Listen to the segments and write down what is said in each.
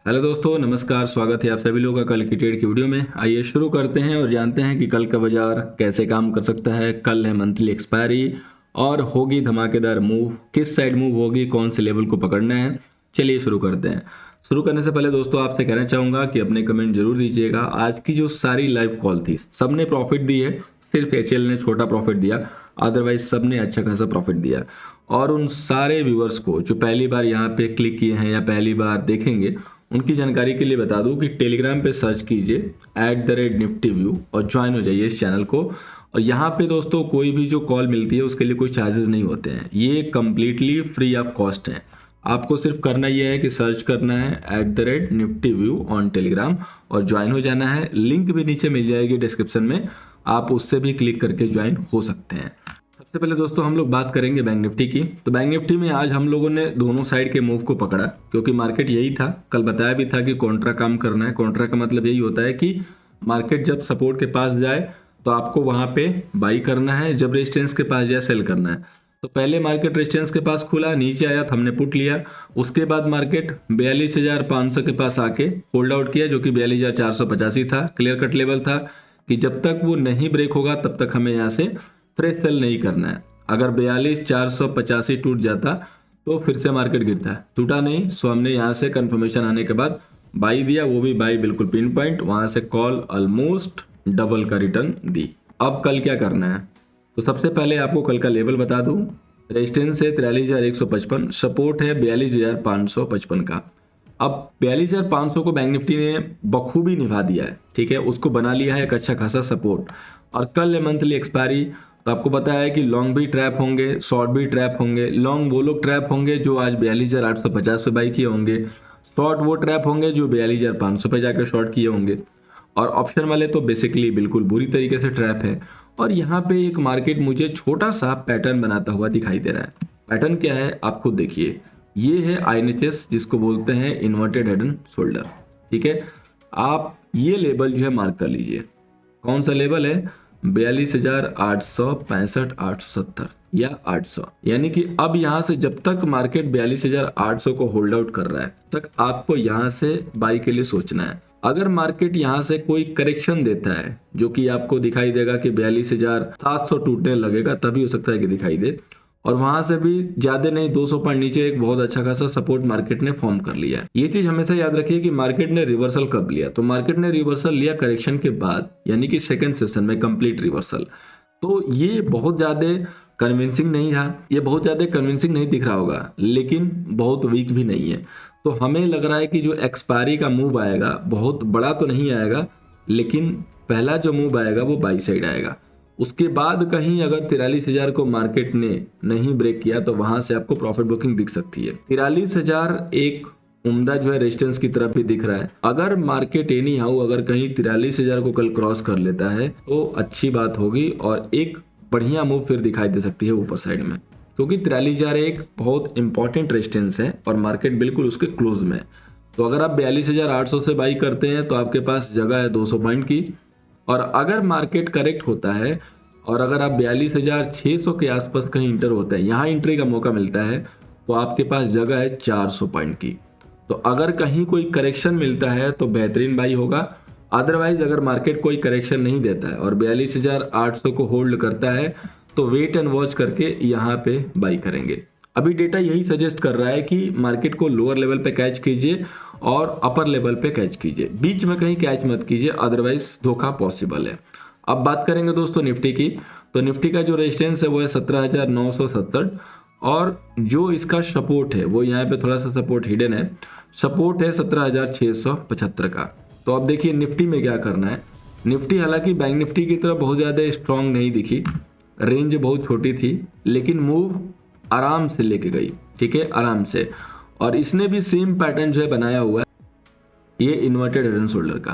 Hello दोस्तों, नमस्कार। स्वागत है आप सभी लोगों का कल की ट्रेड की वीडियो में। आइए शुरू करते हैं और जानते हैं कि कल का बाजार कैसे काम कर सकता है। कल है मंथली एक्सपायरी और होगी धमाकेदार मूव। किस साइड मूव होगी, कौन से लेवल को पकड़ना है, चलिए शुरू करते हैं। शुरू करने से पहले दोस्तों आपसे कहना चाहूँगा कि अपने कमेंट जरूर दीजिएगा। आज की जो सारी लाइव कॉल थी सबने प्रॉफिट दी है, सिर्फ एचएल ने छोटा प्रॉफिट दिया, अदरवाइज सबने अच्छा खासा प्रॉफिट दिया। और उन सारे व्यूअर्स को जो पहली बार यहाँ पे क्लिक किए हैं या पहली बार देखेंगे, उनकी जानकारी के लिए बता दूं कि टेलीग्राम पे सर्च कीजिए @NiftyView और ज्वाइन हो जाइए इस चैनल को। और यहाँ पे दोस्तों कोई भी जो कॉल मिलती है उसके लिए कोई चार्जेस नहीं होते हैं, ये कम्प्लीटली फ्री ऑफ कॉस्ट है। आपको सिर्फ करना यह है कि सर्च करना है @NiftyView ऑन टेलीग्राम और ज्वाइन हो जाना है। लिंक भी नीचे मिल जाएगी डिस्क्रिप्शन में, आप उससे भी क्लिक करके ज्वाइन हो सकते हैं। सबसे पहले दोस्तों हम लोग बात करेंगे बैंक निफ्टी की। तो बैंक निफ्टी में आज हम लोगों ने दोनों साइड के मूव को पकड़ा, क्योंकि मार्केट यही था, कल बताया भी था कि कॉन्ट्रा काम करना है। कॉन्ट्रा का मतलब यही होता है कि मार्केट जब सपोर्ट के पास जाए तो आपको वहां पे बाई करना है, जब रेजिस्टेंस के पास जाए सेल करना है। तो पहले मार्केट रेजिस्टेंस के पास खुला, नीचे आया तो हमने पुट लिया। उसके बाद मार्केट 42,500 के पास आके होल्ड आउट किया, जो कि 42,485 था। क्लियर कट लेवल था कि जब तक वो नहीं ब्रेक होगा तब तक हमें यहाँ से फ्रेश सेल नहीं करना है। अगर 42,485 टूट जाता तो फिर से मार्केट गिरता है, टूटा नहीं, सो हमने यहाँ से कंफर्मेशन आने के बाद बाई दिया, वो भी बाई बिल्कुल पिन पॉइंट, वहां से कॉल ऑलमोस्ट डबल का रिटर्न दी। अब कल क्या करना है, तो सबसे पहले आपको कल का लेवल बता दूं। रेजिस्टेंस है 43,155, सपोर्ट है 42,555 का। अब 42,500 को बैंक निफ्टी ने बखूबी निभा दिया है, ठीक है, उसको बना लिया है एक अच्छा खासा सपोर्ट। और कल है मंथली एक्सपायरी, तो आपको पता है कि लॉन्ग भी ट्रैप होंगे, शॉर्ट भी ट्रैप होंगे। लॉन्ग वो लोग ट्रैप होंगे जो आज 42,850 पे बाई किए होंगे, शॉर्ट वो ट्रैप होंगे जो 42,500 पे जाकर शॉर्ट किए होंगे। और ऑप्शन वाले तो बेसिकली बिल्कुल बुरी तरीके से ट्रैप है। और यहाँ पे एक मार्केट मुझे छोटा सा पैटर्न बनाता हुआ दिखाई दे रहा है। पैटर्न क्या है आप खुद देखिए, ये है INHS, जिसको बोलते हैं इन्वर्टेड हेड एंड शोल्डर, ठीक है। आप ये लेवल जो है मार्क कर लीजिए। कौन सा लेवल है, 42,865, 870 या 800। यानी कि अब यहां से जब तक मार्केट 42,800 को होल्ड आउट कर रहा है तक आपको यहां से बाई के लिए सोचना है। अगर मार्केट यहां से कोई करेक्शन देता है, जो कि आपको दिखाई देगा कि 42,700 टूटने लगेगा, तभी हो सकता है कि दिखाई दे। और वहां से भी ज्यादा नहीं, 200 पॉइंट नीचे एक बहुत अच्छा खासा सपोर्ट मार्केट ने फॉर्म कर लिया है। ये चीज हमेशा याद रखिए कि मार्केट ने रिवर्सल कब लिया, तो मार्केट ने रिवर्सल लिया करेक्शन के बाद, यानी कि सेकंड सेशन में कंप्लीट रिवर्सल। तो ये बहुत ज्यादा कन्विंसिंग नहीं था, ये बहुत ज्यादा कन्विंसिंग नहीं दिख रहा होगा, लेकिन बहुत वीक भी नहीं है। तो हमें लग रहा है कि जो एक्सपायरी का मूव आएगा बहुत बड़ा तो नहीं आएगा, लेकिन पहला जो मूव आएगा वो बाई साइड आएगा। उसके बाद कहीं अगर 43,000 को मार्केट ने नहीं ब्रेक किया तो वहां से आपको प्रॉफिट बुकिंग दिख सकती है। 43,000 एक उम्दा जो है रेजिस्टेंस की तरफ भी दिख रहा है। अगर मार्केट एनी हाउ अगर कहीं 43,000 को कल क्रॉस कर लेता है तो अच्छी बात होगी और एक बढ़िया मूव फिर दिखाई दे सकती है ऊपर साइड में, क्योंकि 43,000 एक बहुत इंपॉर्टेंट रेजिस्टेंस है और मार्केट बिल्कुल उसके क्लोज में है। तो अगर आप 42,800 से बाई करते हैं तो आपके पास जगह है 200 पॉइंट की। और अगर मार्केट करेक्ट होता है और अगर आप 42,600 के आसपास कहीं इंटर होता है, यहाँ एंट्री का मौका मिलता है, तो आपके पास जगह है 400 पॉइंट की। तो अगर कहीं कोई करेक्शन मिलता है तो बेहतरीन बाई होगा। अदरवाइज अगर मार्केट कोई करेक्शन नहीं देता है और 42,800 को होल्ड करता है तो वेट एंड वॉच करके यहाँ पे बाई करेंगे। अभी डेटा यही सजेस्ट कर रहा है कि मार्केट को लोअर लेवल पे कैच कीजिए और अपर लेवल पे कैच कीजिए, बीच में कहीं कैच मत कीजिए, अदरवाइज धोखा पॉसिबल है। अब बात करेंगे दोस्तों निफ्टी की। तो निफ्टी का जो रेजिस्टेंस है वो है 17,970 और जो इसका सपोर्ट है वो यहाँ पे थोड़ा सा सपोर्ट हिडन है, सपोर्ट है 17,675 का। तो अब देखिए निफ्टी में क्या करना है। निफ्टी हालांकि बैंक निफ्टी की तरह बहुत ज़्यादा स्ट्रांग नहीं दिखी, रेंज बहुत छोटी थी, लेकिन मूव आराम से लेके गई, ठीक है, आराम से। और इसने भी सेम पैटर्न जो है बनाया हुआ है, ये इन्वर्टेड हेड एंड शोल्डर का,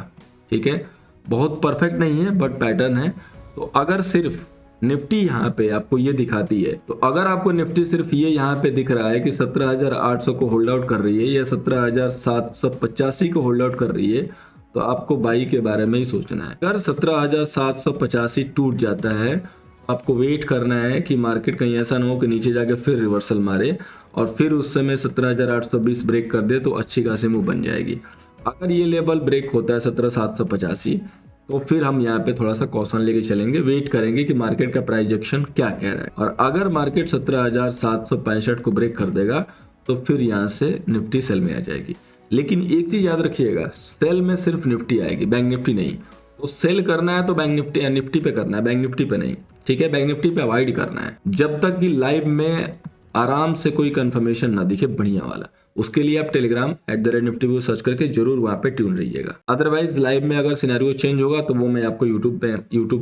ठीक है, बहुत परफेक्ट नहीं है बट पैटर्न है। तो अगर सिर्फ निफ्टी यहाँ पे आपको ये दिखाती है, तो अगर आपको निफ्टी सिर्फ ये यहाँ पे दिख रहा है कि 17,800 को होल्ड आउट कर रही है या 17,785 को होल्ड आउट कर रही है, तो आपको बाई के बारे में ही सोचना है। अगर 17,785 टूट जाता है, आपको वेट करना है कि मार्केट कहीं ऐसा ना हो कि नीचे जाके फिर रिवर्सल मारे और फिर उस समय 17,820 ब्रेक कर दे तो अच्छी खासी मूव बन जाएगी। अगर ये लेवल ब्रेक होता है 17,785 तो फिर हम यहाँ पे थोड़ा सा कॉशन लेके चलेंगे, वेट करेंगे कि मार्केट का प्राइजेक्शन क्या कह रहा है। और अगर मार्केट 17,765 को ब्रेक कर देगा तो फिर यहाँ से निफ्टी सेल में आ जाएगी। लेकिन एक चीज याद रखिएगा, सेल में सिर्फ निफ्टी आएगी, बैंक निफ्टी नहीं। तो सेल करना है तो बैंक निफ्टी निफ्टी पे करना है, बैंक निफ्टी पे नहीं, ठीक है। बैंक निफ्टी पे अवॉइड करना है जब तक कि लाइव में आराम से कोई कंफर्मेशन ना दिखे बढ़िया वाला। उसके लिए आप टेलीग्राम @nifty सर्च करके जरूर वहां पे ट्यून रहिएगा। अदरवाइज लाइव में अगर सिनेरियो चेंज होगा तो वो मैं आपको यूट्यूब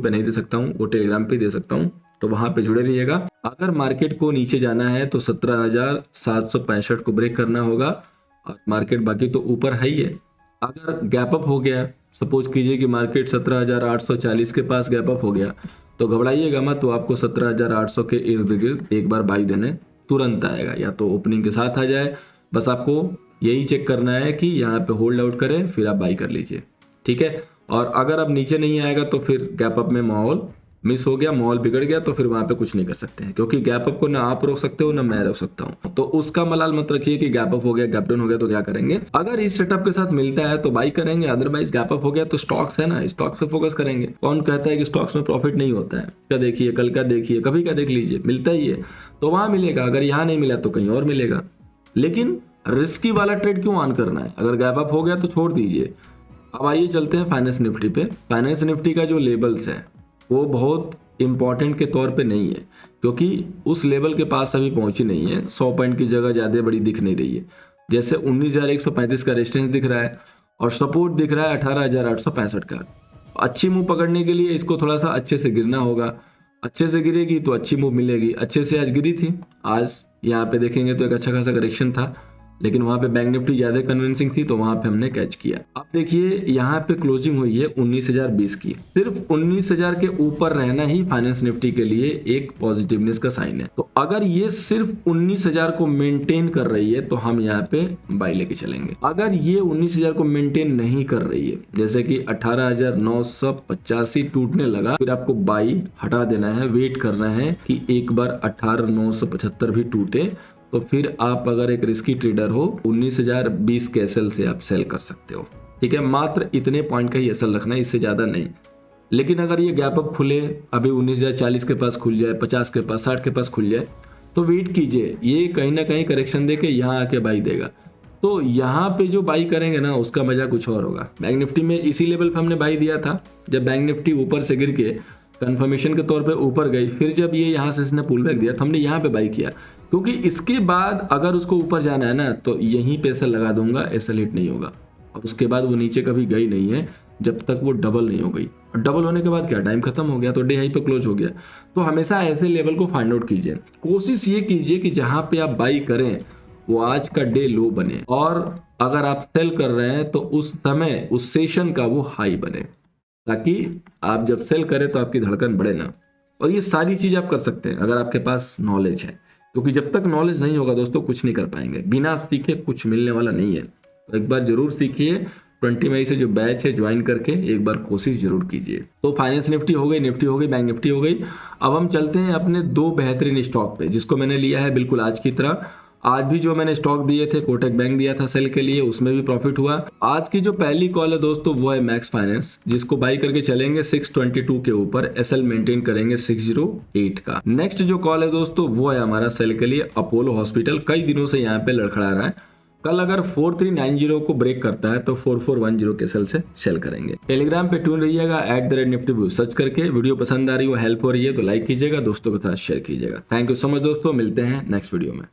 पे नहीं दे सकता हूँ, वो टेलीग्राम पे दे सकता हूँ, तो वहां पे जुड़े रहिएगा। अगर मार्केट को नीचे जाना है तो 17,765 को ब्रेक करना होगा और मार्केट बाकी तो ऊपर है ही है। अगर गैप अप हो गया, सपोज कीजिए कि मार्केट 17,840 के पास गैप अप हो गया, तो घबराइएगा मत, तो आपको 17,800 के इर्द गिर्द एक बार बाई देने तुरंत आएगा, या तो ओपनिंग के साथ आ जाए। बस आपको यही चेक करना है कि यहाँ पे होल्ड आउट करें, फिर आप बाई कर लीजिए, ठीक है। और अगर अब नीचे नहीं आएगा तो फिर गैप अप में माहौल मिस हो गया, माहौल बिगड़ गया, तो फिर वहां पे कुछ नहीं कर सकते हैं, क्योंकि गैप अप को ना आप रोक सकते हो ना मैं रोक सकता हूं। तो उसका मलाल मत रखिए कि गैप अप हो गया, गैप डाउन हो गया तो क्या करेंगे। अगर इस सेटअप के साथ मिलता है तो बाई करेंगे, अदरवाइज गैप अप हो गया तो स्टॉक्स है ना, स्टॉक्स पे फोकस करेंगे। कौन कहता है कि स्टॉक्स में प्रॉफिट नहीं होता है? क्या देखिए, कल का देखिए, कभी का देख लीजिए, मिलता ही है तो वहां मिलेगा। अगर यहाँ नहीं मिला तो कहीं और मिलेगा। लेकिन रिस्की वाला ट्रेड क्यों ऑन करना है? अगर गैप अप हो गया तो छोड़ दीजिए। अब आइए चलते हैं फाइनेंस निफ्टी पे। फाइनेंस निफ्टी का जो लेवल्स है वो बहुत इंपॉर्टेंट के तौर पे नहीं है, क्योंकि उस लेवल के पास अभी पहुंची नहीं है। 100 पॉइंट की जगह ज़्यादा बड़ी दिख नहीं रही है। जैसे 19,135 का रेजिस्टेंस दिख रहा है और सपोर्ट दिख रहा है 18,865 का। अच्छी मूव पकड़ने के लिए इसको थोड़ा सा अच्छे से गिरना होगा। अच्छे से गिरेगी तो अच्छी मूव मिलेगी। अच्छे से आज गिरी थी, आज यहाँ पे देखेंगे तो एक अच्छा खासा करेक्शन था, लेकिन वहां पे बैंक निफ्टी ज्यादा कन्विंसिंग थी तो वहां पे हमने कैच किया। अब देखिए यहाँ पे क्लोजिंग हुई है 19,020 की। सिर्फ 19,000 के ऊपर रहना ही फाइनेंस निफ्टी के लिए एक पॉजिटिवनेस का साइन है। तो अगर ये सिर्फ 19,000 को मेंटेन कर रही है तो हम यहाँ पे बाई लेके चलेंगे। अगर ये 19,000 को मेंटेन नहीं कर रही है, जैसे कि 18,985 टूटने लगा, फिर आपको बाई हटा देना है, वेट करना है कि एक बार 18,975 भी टूटे, तो फिर आप अगर एक रिस्की ट्रेडर हो 19,020 के एसएल से आप सेल कर सकते हो, ठीक है। मात्र इतने पॉइंट का ही एसएल रखना है, इससे ज्यादा नहीं। लेकिन अगर ये गैप अप खुले, अभी 19,040 के पास खुल जाए, 50 के पास, 60 के पास खुल जाए, तो वेट कीजिए, ये कहीं ना कहीं करेक्शन देके यहाँ आके बाई देगा। तो यहाँ पे जो बाई करेंगे ना उसका मजा कुछ और होगा। बैंक निफ्टी में इसी लेवल पे हमने बाई दिया था, जब बैंक निफ्टी ऊपर से गिर के कंफर्मेशन के तौर पे ऊपर गई, फिर जब ये यहाँ से इसने पुल बैक दिया तो हमने यहाँ पे बाई किया, क्योंकि इसके बाद अगर उसको ऊपर जाना है ना तो यहीं पे एसएल लगा दूंगा, एसएल हिट नहीं होगा। और उसके बाद वो नीचे कभी गई नहीं है जब तक वो डबल नहीं हो गई। और डबल होने के बाद क्या, टाइम खत्म हो गया तो डे हाई पे क्लोज हो गया। तो हमेशा ऐसे लेवल को फाइंड आउट कीजिए। कोशिश ये कीजिए कि जहां पे आप बाई करें वो आज का डे लो बने, और अगर आप सेल कर रहे हैं तो उस समय उस सेशन का वो हाई बने, ताकि आप जब सेल करें तो आपकी धड़कन बढ़े ना। और ये सारी चीज आप कर सकते हैं अगर आपके पास नॉलेज है, क्योंकि जब तक नॉलेज नहीं होगा दोस्तों कुछ नहीं कर पाएंगे। बिना सीखे कुछ मिलने वाला नहीं है। तो एक बार जरूर सीखिए, 20 मई से जो बैच है ज्वाइन करके एक बार कोशिश जरूर कीजिए। तो फाइनेंस निफ्टी हो गई, निफ्टी हो गई, बैंक निफ्टी हो गई। अब हम चलते हैं अपने दो बेहतरीन स्टॉक पे, जिसको मैंने लिया है बिल्कुल आज की तरह। आज भी जो मैंने स्टॉक दिए थे, कोटक बैंक दिया था सेल के लिए, उसमें भी प्रॉफिट हुआ। आज की जो पहली कॉल है दोस्तों वो है मैक्स फाइनेंस, जिसको बाई करके चलेंगे 622 के ऊपर, एसएल मेंटेन करेंगे 608 का। नेक्स्ट जो कॉल है दोस्तों वो है हमारा सेल के लिए अपोलो हॉस्पिटल। कई दिनों से यहाँ पे लड़खड़ा रहा है। कल अगर 4390 को ब्रेक करता है तो 4410 के सेल से सेल करेंगे। टेलीग्राम पे ट्यून रहिएगा @nifty सर्च करके। वीडियो पसंद आ रही हो, हेल्प हो रही है तो लाइक कीजिएगा, दोस्तों के साथ शेयर कीजिएगा। थैंक यू सो मच दोस्तों, मिलते हैं नेक्स्ट वीडियो में।